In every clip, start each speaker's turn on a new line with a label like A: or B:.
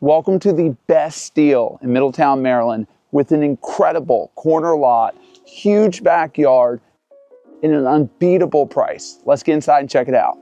A: Welcome to the best deal in Middletown, Maryland, with an incredible corner lot, huge backyard, and an unbeatable price. Let's get inside and check it out.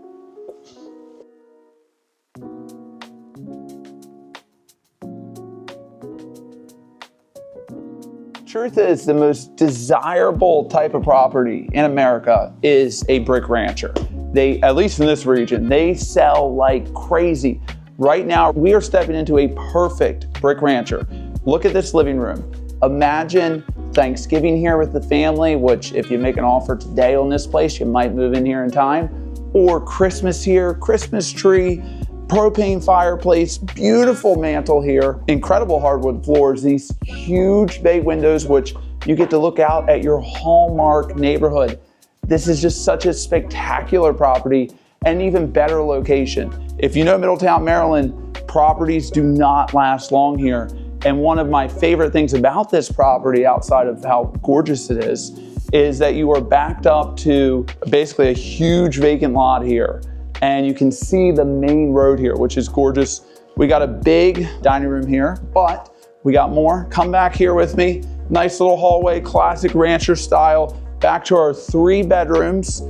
A: Truth is, the most desirable type of property in America is a brick rancher. They, at least in this region, they sell like crazy. Right now, we are stepping into a perfect brick rancher. Look at this living room. Imagine Thanksgiving here with the family, which if you make an offer today on this place, you might move in here in time, or Christmas here, Christmas tree, propane fireplace, beautiful mantle here, incredible hardwood floors, these huge bay windows, which you get to look out at your hallmark neighborhood. This is just such a spectacular property and even better location. If you know Middletown, Maryland, properties do not last long here. And one of my favorite things about this property, outside of how gorgeous it is that you are backed up to basically a huge vacant lot here. And you can see the main road here, which is gorgeous. We got a big dining room here, but we got more. Come back here with me. Nice little hallway, classic rancher style. Back to our 3 bedrooms,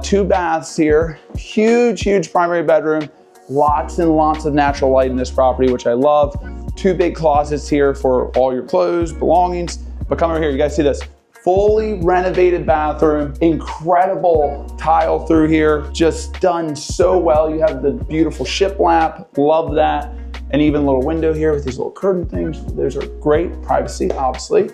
A: 2 baths here. Huge primary bedroom. Lots and lots of natural light in this property, which I love. 2 big closets here for all your clothes, belongings. But come over here, you guys see this. Fully renovated bathroom, incredible tile through here, just done so well. You have the beautiful shiplap, love that. And even a little window here with these little curtain things. Those are great, privacy, obviously.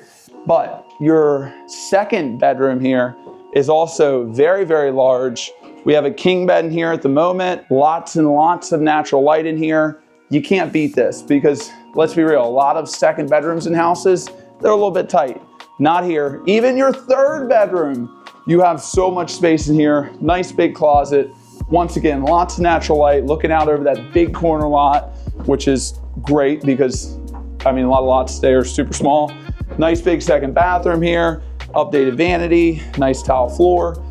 A: But your second bedroom here is also very large. We have a king bed in here at the moment, lots and lots of natural light in here. You can't beat this because, let's be real, a lot of second bedrooms in houses, they're a little bit tight. Not here. Even your third bedroom, you have so much space in here. Nice big closet. Once again, lots of natural light, looking out over that big corner lot, which is great because, I mean, a lot of lots there are super small. Nice big second bathroom here, updated vanity, nice tile floor.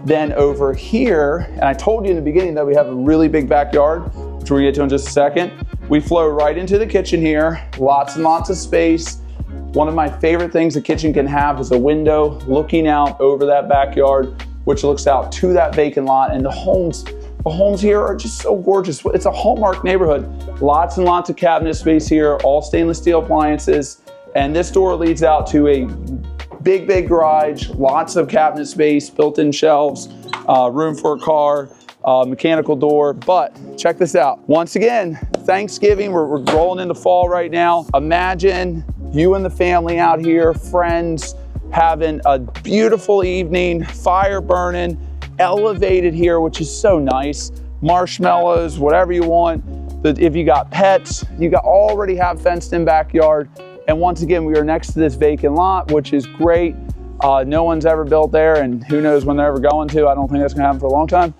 A: Then over here, and I told you in the beginning that we have a really big backyard, which we'll get to in just a second. We flow right into the kitchen here, lots and lots of space. One of my favorite things a kitchen can have is a window looking out over that backyard, which looks out to that vacant lot. And the homes here are just so gorgeous. It's a hallmark neighborhood. Lots and lots of cabinet space here, all stainless steel appliances. And this door leads out to a big garage, lots of cabinet space, built-in shelves, room for a car, mechanical door. But check this out. Once again, Thanksgiving, we're rolling into fall right now. Imagine you and the family out here, friends, having a beautiful evening, fire burning, elevated here, which is so nice. Marshmallows, whatever you want. If you got pets, you already have fenced in backyard. And once again, we are next to this vacant lot, which is great. No one's ever built there, and who knows when they're ever going to. I don't think that's gonna happen for a long time.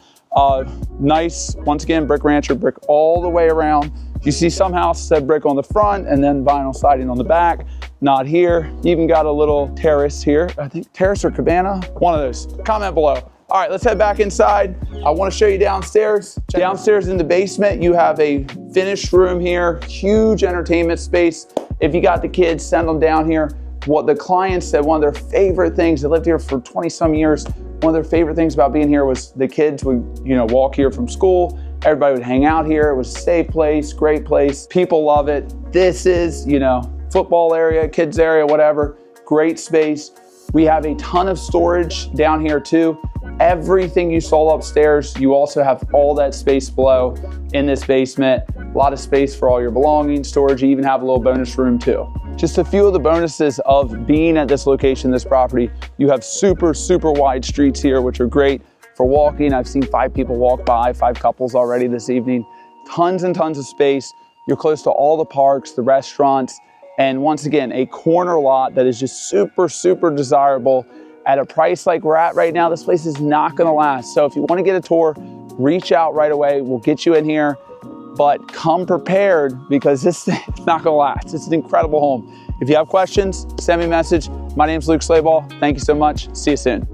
A: Nice, once again, brick rancher, brick all the way around. You see some houses have brick on the front and then vinyl siding on the back. Not here. You even got a little terrace here. I think terrace or cabana, one of those. Comment below. All right, let's head back inside. I want to show you downstairs. Downstairs in the basement, you have a finished room here, huge entertainment space. If you got the kids, send them down here. What the clients said, one of their favorite things, they lived here for 20 some years. One of their favorite things about being here was the kids would, walk here from school. Everybody would hang out here. It was a safe place, great place. People love it. This is, football area, kids area, whatever. Great space. We have a ton of storage down here too. Everything you saw upstairs, you also have all that space below in this basement. A lot of space for all your belongings, storage. You even have a little bonus room too. Just a few of the bonuses of being at this location, this property. You have super wide streets here, which are great for walking. I've seen 5 people walk by, 5 couples already this evening. Tons and tons of space. You're close to all the parks, the restaurants, and once again, a corner lot that is just super desirable. At a price like we're at right now, this place is not gonna last. So if you wanna get a tour, reach out right away. We'll get you in here, but come prepared because this thing is not gonna last. It's an incredible home. If you have questions, send me a message. My name's Schlabach. Thank you so much. See you soon.